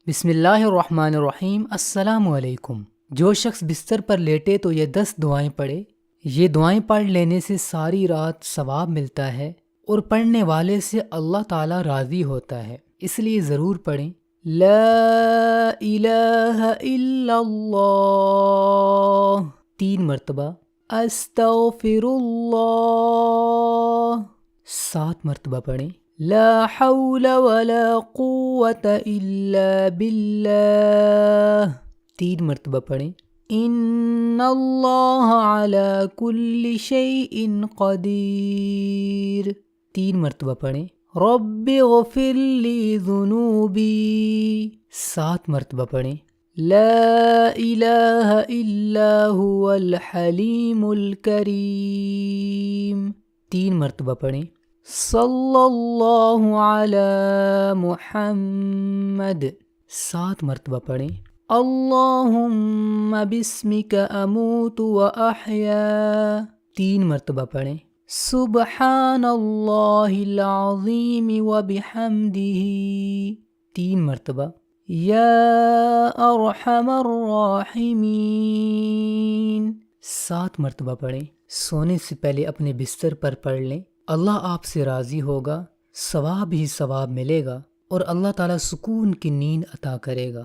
بسم اللہ الرحمن الرحیم۔ السلام علیکم۔ جو شخص بستر پر لیٹے تو یہ 10 دعائیں پڑھے۔ یہ دعائیں پڑھ لینے سے ساری رات ثواب ملتا ہے اور پڑھنے والے سے اللہ تعالی راضی ہوتا ہے، اس لیے ضرور پڑھیں۔ لا الہ الا اللہ 3 مرتبہ، استغفر اللہ 7 مرتبہ پڑھیں۔ لا حول ولا قوة الا باللہ 3 مرتبہ پڑھیں۔ ان اللہ علی کل شیء قدیر 3 مرتبہ پڑھیں۔ رب اغفر لی ذنوبی 7 مرتبہ پڑھیں۔ لا الہ الا هو الحلیم الکریم 3 مرتبہ پڑھیں۔ صلی اللہ علی محمد 7 مرتبہ پڑھیں۔ اللہم بسمک اموت و احیا 3 مرتبہ پڑھیں۔ سبحان اللہ العظیم و بحمدہ 3 مرتبہ۔ یا ارحم الراحمین 7 مرتبہ پڑھیں۔ سونے سے پہلے اپنے بستر پر پڑھ لیں، اللہ آپ سے راضی ہوگا، ثواب ہی ثواب ملے گا اور اللہ تعالیٰ سکون کی نیند عطا کرے گا۔